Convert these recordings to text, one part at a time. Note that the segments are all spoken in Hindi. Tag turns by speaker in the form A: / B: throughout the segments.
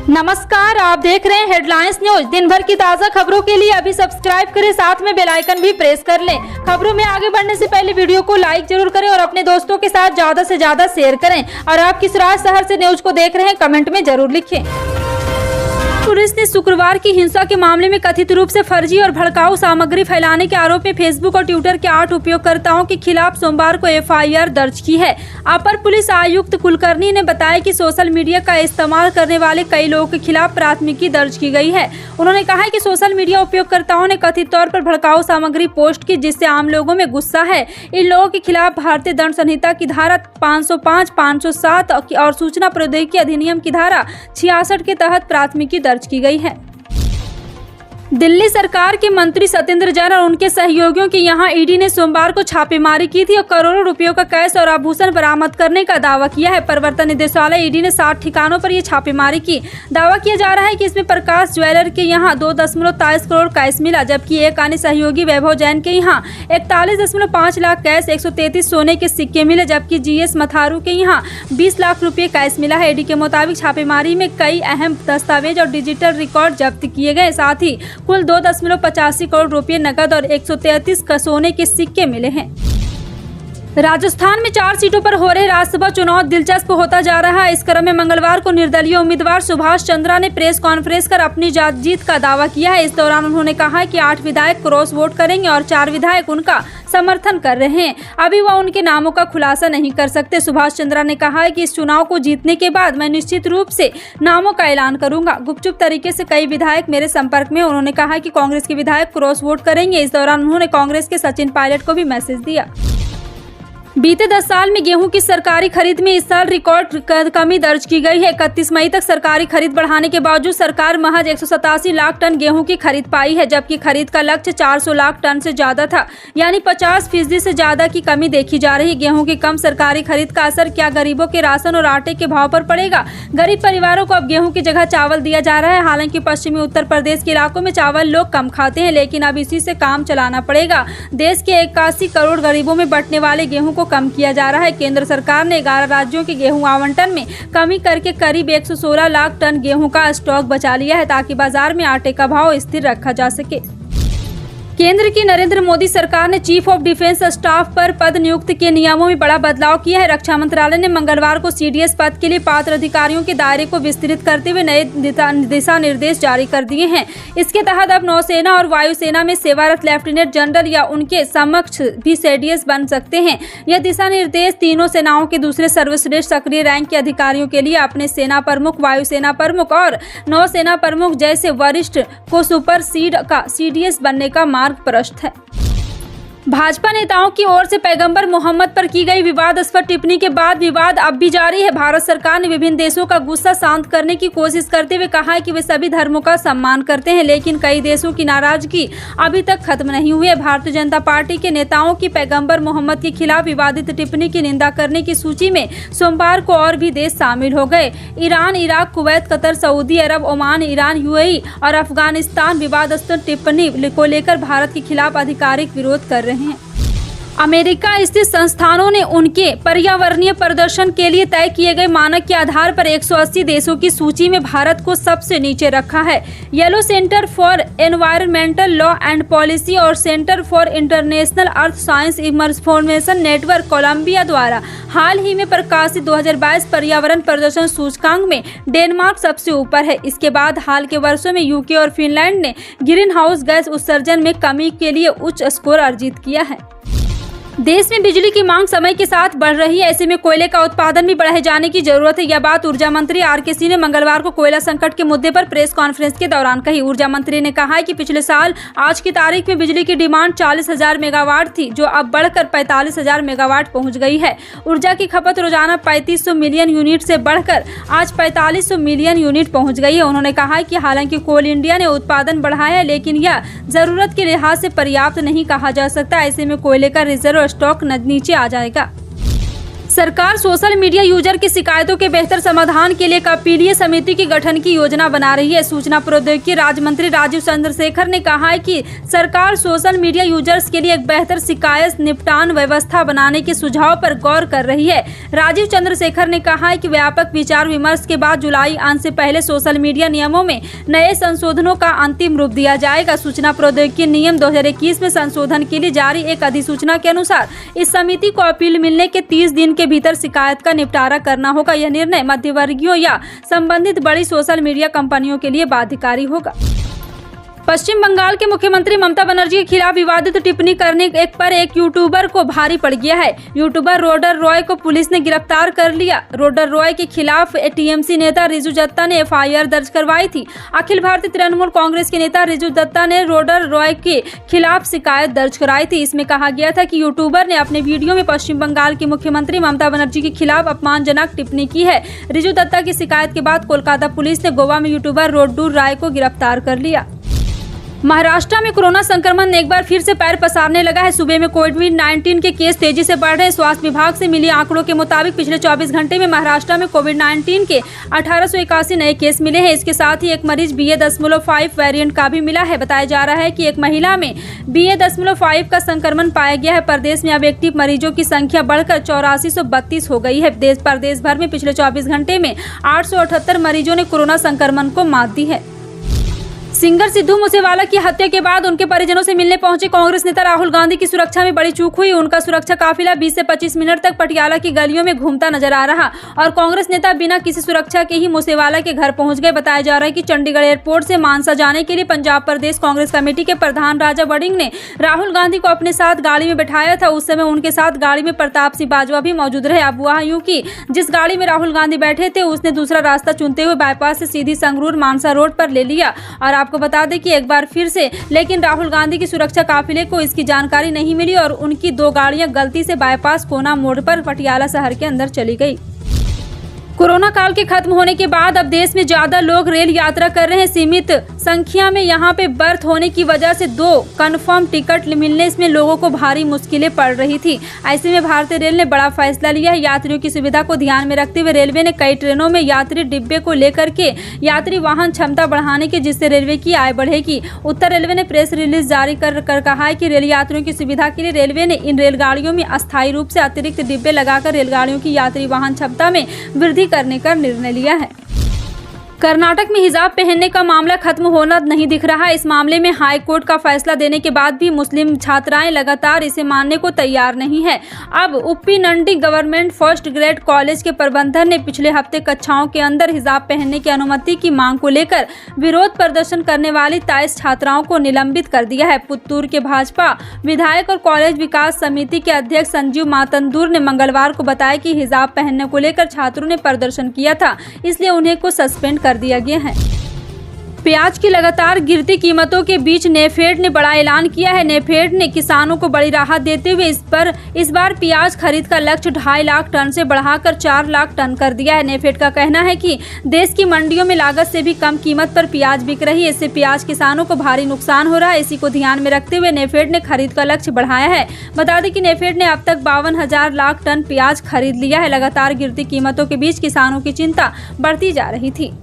A: नमस्कार, आप देख रहे हैं हेडलाइंस न्यूज। दिन भर की ताज़ा खबरों के लिए अभी सब्सक्राइब करें, साथ में बेल आइकन भी प्रेस कर लें। खबरों में आगे बढ़ने से पहले वीडियो को लाइक जरूर करें और अपने दोस्तों के साथ ज्यादा से ज्यादा शेयर करें। और आप किस राज्य शहर से न्यूज को देख रहे हैं, कमेंट में जरूर लिखें। पुलिस ने शुक्रवार की हिंसा के मामले में कथित रूप से फर्जी और भड़काऊ सामग्री फैलाने के आरोप में फेसबुक और ट्विटर के 8 उपयोगकर्ताओं के खिलाफ सोमवार को एफआईआर दर्ज की है। अपर पुलिस आयुक्त कुलकर्णी ने बताया कि सोशल मीडिया का इस्तेमाल करने वाले कई लोगों के खिलाफ प्राथमिकी दर्ज की गई है। उन्होंने कहा कि सोशल मीडिया उपयोगकर्ताओं ने कथित तौर पर भड़काऊ सामग्री पोस्ट की, जिससे आम लोगों में गुस्सा है। इन लोगों के खिलाफ भारतीय दंड संहिता की धारा 505, 507 और सूचना प्रौद्योगिकी अधिनियम की धारा 66 के तहत प्राथमिकी दर्ज की गई है। दिल्ली सरकार के मंत्री सत्येंद्र जैन और उनके सहयोगियों के यहां ईडी ने सोमवार को छापेमारी की थी और करोड़ों रुपयों का कैश और आभूषण बरामद करने का दावा किया है। प्रवर्तन निदेशालय ईडी ने 60 ठिकानों पर यह छापेमारी की। दावा किया जा रहा है कि इसमें प्रकाश ज्वेलर के यहां 2.23 करोड़ कैश मिला, जबकि एक अन्य सहयोगी वैभव जैन के यहां 41.5 लाख कैश, 133 सोने के सिक्के मिले, जबकि जीएस मथारू के यहां 20 लाख रुपये कैश मिला है। ईडी के मुताबिक छापेमारी में कई अहम दस्तावेज और डिजिटल रिकॉर्ड जब्त किए गए। साथ ही कुल 2.85 करोड़ रुपए नकद और 133 सोने के सिक्के मिले हैं। राजस्थान में 4 सीटों पर हो रहे राज्यसभा चुनाव दिलचस्प होता जा रहा है। इस क्रम में मंगलवार को निर्दलीय उम्मीदवार सुभाष चंद्रा ने प्रेस कॉन्फ्रेंस कर अपनी जीत का दावा किया है। इस दौरान उन्होंने कहा कि 8 विधायक क्रॉस वोट करेंगे और 4 विधायक उनका समर्थन कर रहे हैं। अभी वह उनके नामों का खुलासा नहीं कर सकते। सुभाष चंद्रा ने कहा है कि इस चुनाव को जीतने के बाद मैं निश्चित रूप से नामों का ऐलान करूंगा। गुपचुप तरीके से कई विधायक मेरे संपर्क में। उन्होंने कहा कि कांग्रेस के विधायक क्रॉस वोट करेंगे। इस दौरान उन्होंने कांग्रेस के सचिन पायलट को भी मैसेज दिया। बीते 10 साल में गेहूं की सरकारी खरीद में इस साल रिकॉर्ड कमी दर्ज की गई है। 31 मई तक सरकारी खरीद बढ़ाने के बावजूद सरकार महज 187 लाख टन गेहूं की खरीद पाई है, जबकि खरीद का लक्ष्य 400 लाख टन से ज्यादा था, यानी 50% से ज्यादा की कमी देखी जा रही है। गेहूं की कम सरकारी खरीद का असर क्या गरीबों के राशन और आटे के भाव पर पड़ेगा? गरीब परिवारों को अब गेहूं की जगह चावल दिया जा रहा है। हालांकि पश्चिमी उत्तर प्रदेश के इलाकों में चावल लोग कम खाते हैं, लेकिन अब इसी से काम चलाना पड़ेगा। देश के 81 करोड़ गरीबों में बंटने वाले गेहूं को कम किया जा रहा है। केंद्र सरकार ने 11 राज्यों के गेहूं आवंटन में कमी करके करीब 116 लाख टन गेहूं का स्टॉक बचा लिया है, ताकि बाजार में आटे का भाव स्थिर रखा जा सके। केंद्र की नरेंद्र मोदी सरकार ने चीफ ऑफ डिफेंस स्टाफ पर पद नियुक्ति के नियमों में बड़ा बदलाव किया है। रक्षा मंत्रालय ने मंगलवार को सीडीएस पद के लिए पात्र अधिकारियों के दायरे को विस्तृत करते हुए नए दिशा निर्देश जारी कर दिए हैं। इसके तहत अब नौसेना और वायुसेना में सेवारत लेफ्टिनेंट जनरल या उनके समकक्ष भी सीडीएस बन सकते हैं। यह दिशा निर्देश तीनों सेनाओं के दूसरे सर्वश्रेष्ठ सक्रिय रैंक के अधिकारियों के लिए अपने सेना प्रमुख, वायुसेना प्रमुख और नौसेना प्रमुख जैसे वरिष्ठ को सुपरसीड का सीडीएस बनने का मार्ग प्रशस्त है। भाजपा नेताओं की ओर से पैगंबर मोहम्मद पर की गई विवादास्पद टिप्पणी के बाद विवाद अब भी जारी है। भारत सरकार ने विभिन्न देशों का गुस्सा शांत करने की कोशिश करते हुए कहा है कि वे सभी धर्मों का सम्मान करते हैं, लेकिन कई देशों की नाराजगी अभी तक खत्म नहीं हुई है। भारतीय जनता पार्टी के नेताओं की पैगंबर मोहम्मद के खिलाफ विवादित टिप्पणी की निंदा करने की सूची में सोमवार को और भी देश शामिल हो गए। Iran, Iraq, Kuwait, Qatar, Saudi Arab, Oman, Iran, UAE और अफगानिस्तान विवादास्पद टिप्पणी को लेकर भारत के खिलाफ आधिकारिक विरोध कर रहे हैं। अमेरिका स्थित संस्थानों ने उनके पर्यावरणीय प्रदर्शन के लिए तय किए गए मानक के आधार पर 180 देशों की सूची में भारत को सबसे नीचे रखा है। Yale center for environmental law and policy और center for international earth science information network Columbia द्वारा हाल ही में प्रकाशित 2022 पर्यावरण प्रदर्शन सूचकांक में डेनमार्क सबसे ऊपर है। इसके बाद हाल के वर्षों में यूके और फिनलैंड ने ग्रीन हाउस गैस उत्सर्जन में कमी के लिए उच्च स्कोर अर्जित किया है। देश में बिजली की मांग समय के साथ बढ़ रही है, ऐसे में कोयले का उत्पादन भी बढ़ाए जाने की जरूरत है। यह बात ऊर्जा मंत्री आर.के. सिंह ने मंगलवार को कोयला संकट के मुद्दे पर प्रेस कॉन्फ्रेंस के दौरान कही। ऊर्जा मंत्री ने कहा है कि पिछले साल आज की तारीख में बिजली की डिमांड 40,000 मेगावाट थी, जो अब बढ़कर 45,000 मेगावाट पहुंच गई है। ऊर्जा की खपत रोजाना 3500 मिलियन यूनिट से बढ़कर आज 4500 मिलियन यूनिट पहुँच गई है। उन्होंने कहा कि हालांकि कोल इंडिया ने उत्पादन बढ़ाया है, लेकिन यह जरूरत के लिहाज से पर्याप्त नहीं कहा जा सकता। ऐसे में कोयले का रिजर्व स्टॉक नीचे आ जाएगा। सरकार सोशल मीडिया यूजर की शिकायतों के बेहतर समाधान के लिए एक अपीलीय समिति के गठन की योजना बना रही है। सूचना प्रौद्योगिकी राज्य मंत्री राजीव चंद्रशेखर ने कहा है कि सरकार सोशल मीडिया यूजर्स के लिए एक बेहतर शिकायत निपटान व्यवस्था बनाने के सुझाव पर गौर कर रही है। राजीव चंद्रशेखर ने कहा है कि व्यापक विचार विमर्श के बाद जुलाई अंत से पहले सोशल मीडिया नियमों में नए संशोधनों का अंतिम रूप दिया जाएगा। सूचना प्रौद्योगिकी नियम 2021 में संशोधन के लिए जारी एक अधिसूचना के अनुसार इस समिति को अपील मिलने के 30 दिन के भीतर शिकायत का निपटारा करना होगा। यह निर्णय मध्यवर्गीयों या संबंधित बड़ी सोशल मीडिया कंपनियों के लिए बाध्यकारी होगा। पश्चिम बंगाल के मुख्यमंत्री ममता बनर्जी के खिलाफ विवादित टिप्पणी करने पर एक यूट्यूबर को भारी पड़ गया है। यूट्यूबर रोडर रॉय को पुलिस ने गिरफ्तार कर लिया। रोडर रॉय के खिलाफ टीएमसी नेता रिजू दत्ता ने एफआईआर दर्ज करवाई थी। अखिल भारतीय तृणमूल कांग्रेस के नेता रिजू दत्ता ने रोडर रॉय के खिलाफ शिकायत दर्ज कराई थी। इसमें कहा गया था कि यूट्यूबर ने अपने वीडियो में पश्चिम बंगाल की मुख्यमंत्री ममता बनर्जी के खिलाफ अपमानजनक टिप्पणी की है। रिजू दत्ता की शिकायत के बाद कोलकाता पुलिस ने गोवा में यूट्यूबर रोडर रॉय को गिरफ्तार कर लिया। महाराष्ट्र में कोरोना संक्रमण एक बार फिर से पैर पसारने लगा है। सूबे में कोविड-19 के केस तेजी से बढ़ रहे हैं। स्वास्थ्य विभाग से मिली आंकड़ों के मुताबिक पिछले 24 घंटे में महाराष्ट्र में कोविड-19 के 1881 नए केस मिले हैं। इसके साथ ही एक मरीज BA.5 वेरिएंट का भी मिला है। बताया जा रहा है कि एक महिला में BA.5 का संक्रमण पाया गया है। प्रदेश में अब एक्टिव मरीजों की संख्या बढ़कर 8432 हो गई है। प्रदेश भर में पिछले 24 घंटे में 878 मरीजों ने कोरोना संक्रमण को मात दी है। सिंगर सिद्धू मूसेवाला की हत्या के बाद उनके परिजनों से मिलने पहुंचे कांग्रेस नेता राहुल गांधी की सुरक्षा में बड़ी चूक हुई। उनका सुरक्षा काफिला 20 से 25 मिनट तक पटियाला की गलियों में घूमता नजर आ रहा और कांग्रेस नेता बिना किसी सुरक्षा के ही मूसेवाला के घर पहुंच गए। बताया जा रहा है कि चंडीगढ़ एयरपोर्ट से मानसा जाने के लिए पंजाब प्रदेश कांग्रेस कमेटी के प्रधान राजा वड़िंग ने राहुल गांधी को अपने साथ गाड़ी में बैठाया था। उस समय उनके साथ गाड़ी में प्रताप सिंह बाजवा भी मौजूद रहे। अब हुआ यूं कि जिस गाड़ी में राहुल गांधी बैठे थे उसने दूसरा रास्ता चुनते हुए बाईपास से सीधी संगरूर मानसा रोड पर ले लिया। और आपको बता दें कि एक बार फिर से लेकिन राहुल गांधी की सुरक्षा काफिले को इसकी जानकारी नहीं मिली और उनकी 2 गाड़ियां गलती से बाईपास कोना मोड़ पर पटियाला शहर के अंदर चली गई। कोरोना काल के खत्म होने के बाद अब देश में ज्यादा लोग रेल यात्रा कर रहे हैं। सीमित संख्या में यहां पे बर्थ होने की वजह से 2 कंफर्म टिकट मिलने में लोगों को भारी मुश्किलें पड़ रही थी। ऐसे में भारतीय रेल ने बड़ा फैसला लिया है। यात्रियों की सुविधा को ध्यान में रखते हुए रेलवे ने कई ट्रेनों में यात्री डिब्बे को लेकर के यात्री वाहन क्षमता बढ़ाने की, जिससे रेलवे की आय बढ़ेगी। उत्तर रेलवे ने प्रेस रिलीज जारी कर कहा है कि रेल यात्रियों की सुविधा के लिए रेलवे ने इन रेलगाड़ियों में अस्थायी रूप से अतिरिक्त डिब्बे लगाकर रेलगाड़ियों की यात्री वाहन क्षमता में वृद्धि करने का निर्णय लिया है। कर्नाटक में हिजाब पहनने का मामला खत्म होना नहीं दिख रहा है। इस मामले में हाई कोर्ट का फैसला देने के बाद भी मुस्लिम छात्राएं लगातार इसे मानने को तैयार नहीं है। अब उप्पीनंडी गवर्नमेंट फर्स्ट ग्रेड कॉलेज के प्रबंधन ने पिछले हफ्ते कक्षाओं के अंदर हिजाब पहनने की अनुमति की मांग को लेकर विरोध प्रदर्शन करने वाली 23 छात्राओं को निलंबित कर दिया है। पुत्तूर के भाजपा विधायक और कॉलेज विकास समिति के अध्यक्ष संजीव मातंदूर ने मंगलवार को बताया कि हिजाब पहनने को लेकर छात्रों ने प्रदर्शन किया था, इसलिए उन्हें को सस्पेंड कर दिया गया है। प्याज की लगातार गिरती कीमतों के बीच नेफेड ने बड़ा ऐलान किया है। नेफेड ने किसानों को बड़ी राहत देते हुए इस बार प्याज खरीद का लक्ष्य 2.5 लाख टन से बढ़ाकर 4 लाख टन कर दिया है। नेफेड का कहना है कि देश की मंडियों में लागत से भी कम कीमत पर प्याज बिक रही है। इससे प्याज किसानों को भारी नुकसान हो रहा है। इसी को ध्यान में रखते हुए नेफेड ने खरीद का लक्ष्य बढ़ाया है। बता दें कि नेफेड ने अब तक 52,000 लाख टन प्याज खरीद लिया है। लगातार गिरती कीमतों के बीच किसानों की चिंता बढ़ती जा रही थी।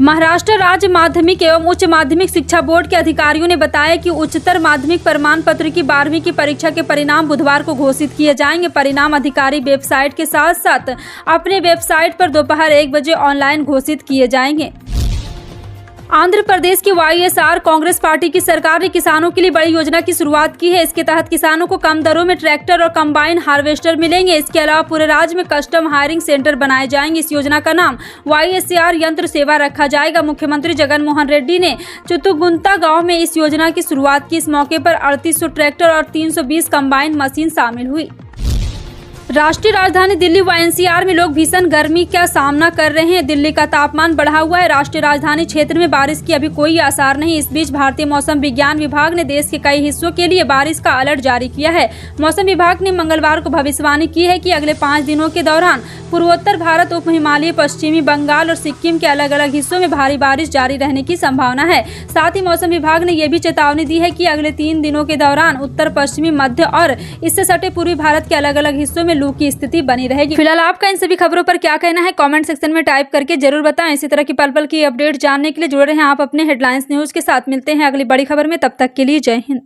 A: महाराष्ट्र राज्य माध्यमिक एवं उच्च माध्यमिक शिक्षा बोर्ड के अधिकारियों ने बताया कि उच्चतर माध्यमिक प्रमाण पत्र की 12वीं की परीक्षा के परिणाम बुधवार को घोषित किए जाएंगे। परिणाम अधिकारी वेबसाइट के साथ साथ अपने वेबसाइट पर दोपहर 1 बजे ऑनलाइन घोषित किए जाएंगे। आंध्र प्रदेश की YSR कांग्रेस पार्टी की सरकार ने किसानों के लिए बड़ी योजना की शुरुआत की है। इसके तहत किसानों को कम दरों में ट्रैक्टर और कंबाइन हार्वेस्टर मिलेंगे। इसके अलावा पूरे राज्य में कस्टम हायरिंग सेंटर बनाए जाएंगे। इस योजना का नाम YSR यंत्र सेवा रखा जाएगा। मुख्यमंत्री जगन मोहन रेड्डी ने चुतुगुंता गाँव में इस योजना की शुरुआत की। इस मौके पर 3800 ट्रैक्टर और 320 कंबाइन मशीन शामिल हुई। राष्ट्रीय राजधानी दिल्ली व NCR में लोग भीषण गर्मी का सामना कर रहे हैं। दिल्ली का तापमान बढ़ा हुआ है। राष्ट्रीय राजधानी क्षेत्र में बारिश की अभी कोई आसार नहीं। इस बीच भारतीय मौसम विज्ञान विभाग ने देश के कई हिस्सों के लिए बारिश का अलर्ट जारी किया है। मौसम विभाग ने मंगलवार को भविष्यवाणी की है कि अगले 5 दिनों के दौरान पूर्वोत्तर भारत, उप हिमालय, पश्चिमी बंगाल और सिक्किम के अलग अलग हिस्सों में भारी बारिश जारी रहने की संभावना है। साथ ही मौसम विभाग ने यह भी चेतावनी दी है कि अगले 3 दिनों के दौरान उत्तर पश्चिमी, मध्य और इससे सटे पूर्वी भारत के अलग अलग हिस्सों में लू की स्थिति बनी रहेगी। फिलहाल आपका इन सभी खबरों पर क्या कहना है कमेंट सेक्शन में टाइप करके जरूर बताएं। इसी तरह की पल पल की अपडेट जानने के लिए जुड़े रहें आप अपने हेडलाइंस न्यूज के साथ। मिलते हैं अगली बड़ी खबर में, तब तक के लिए जय हिंद।